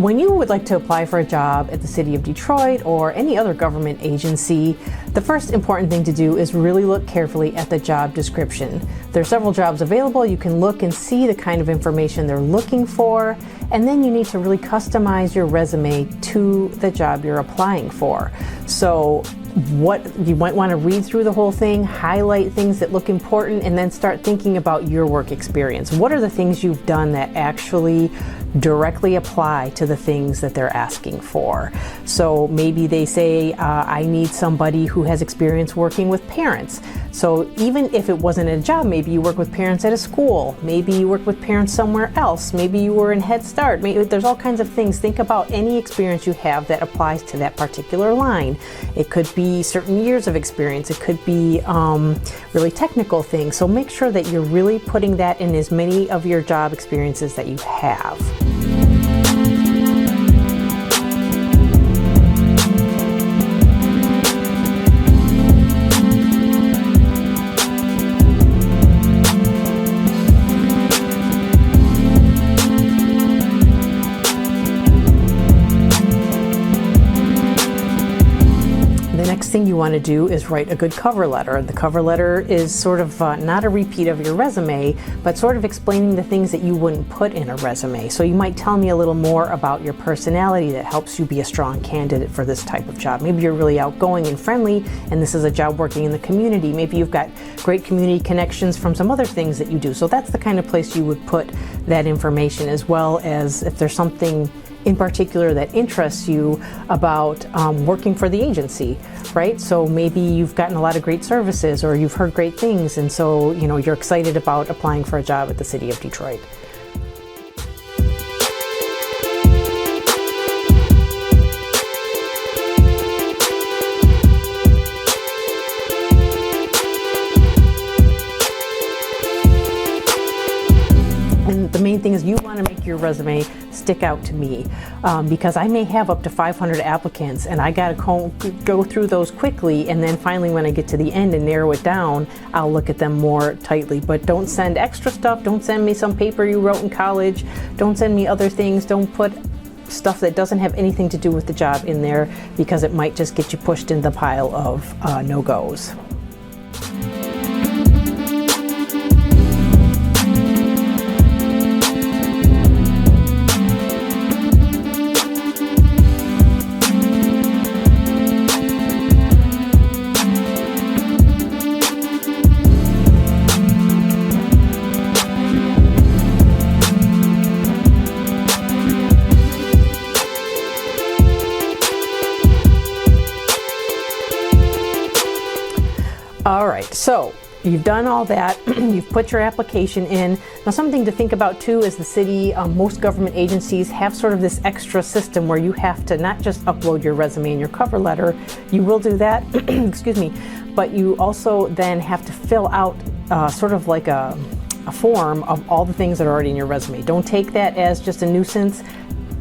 When you would like to apply for a job at the City of Detroit or any other government agency, the first important thing to do is really look carefully at the job description. There are several jobs available. You can look and see the kind of information they're looking for, and then you need to really customize your resume to the job you're applying for. So what you might want to read through the whole thing, highlight things that look important, and then start thinking about your work experience. What are the things you've done that actually directly apply to the things that they're asking for? So maybe they say, I need somebody who has experience working with parents. So even if it wasn't a job, maybe you work with parents at a school, maybe you work with parents somewhere else, maybe you were in Head Start, maybe there's all kinds of things. Think about any experience you have that applies to that particular line. It could be certain years of experience, it could be really technical things. So make sure that you're really putting that in as many of your job experiences that you have. Thing you want to do is write a good cover letter. The cover letter is sort of not a repeat of your resume, but sort of explaining the things that you wouldn't put in a resume. So you might tell me a little more about your personality that helps you be a strong candidate for this type of job. Maybe you're really outgoing and friendly, and this is a job working in the community. Maybe you've got great community connections from some other things that you do. So that's the kind of place you would put that information, as well as if there's something in particular that interests you about working for the agency, right? So maybe you've gotten a lot of great services or you've heard great things, and so you're excited about applying for a job at the City of Detroit. And the main thing is you want to make your resume stick out to me, because I may have up to 500 applicants and I got to go through those quickly, and then finally when I get to the end and narrow it down, I'll look at them more tightly. But don't send extra stuff. Don't send me some paper you wrote in college. Don't send me other things. Don't put stuff that doesn't have anything to do with the job in there, because it might just get you pushed in the pile of no-goes. All right, so you've done all that, you've put your application in. Now something to think about too is the city, most government agencies have sort of this extra system where you have to not just upload your resume and your cover letter, you will do that, excuse me, but you also then have to fill out sort of like a form of all the things that are already in your resume. Don't take that as just a nuisance.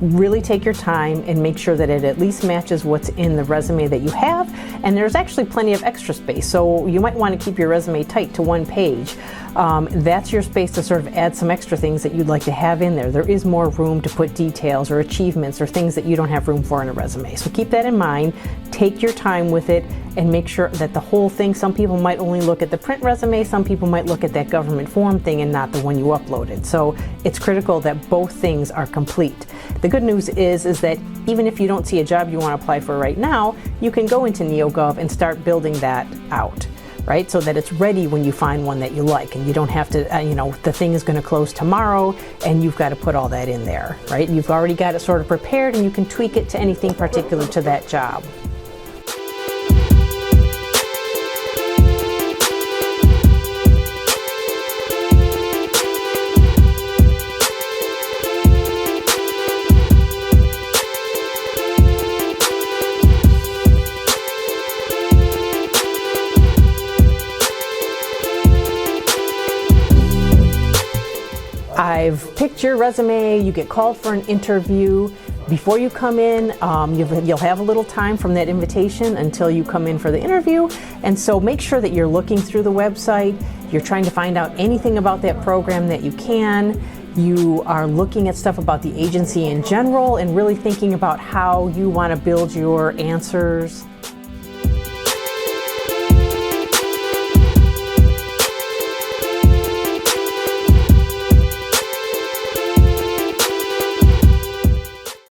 Really take your time and make sure that it at least matches what's in the resume that you have. And there's actually plenty of extra space, so you might want to keep your resume tight to one page. That's your space to sort of add some extra things that you'd like to have in there. There is more room to put details or achievements or things that you don't have room for in a resume. So keep that in mind, take your time with it, and make sure that the whole thing, some people might only look at the print resume, some people might look at that government form thing and not the one you uploaded. So it's critical that both things are complete. The good news is that even if you don't see a job you want to apply for right now, you can go into NeoGov and start building that out, right? So that it's ready when you find one that you like, and you don't have to, the thing is going to close tomorrow and you've got to put all that in there, right? You've already got it sort of prepared and you can tweak it to anything particular to that job. I've picked your resume, you get called for an interview. Before you come in, you'll have a little time from that invitation until you come in for the interview. And so make sure that you're looking through the website, you're trying to find out anything about that program that you can. You are looking at stuff about the agency in general and really thinking about how you want to build your answers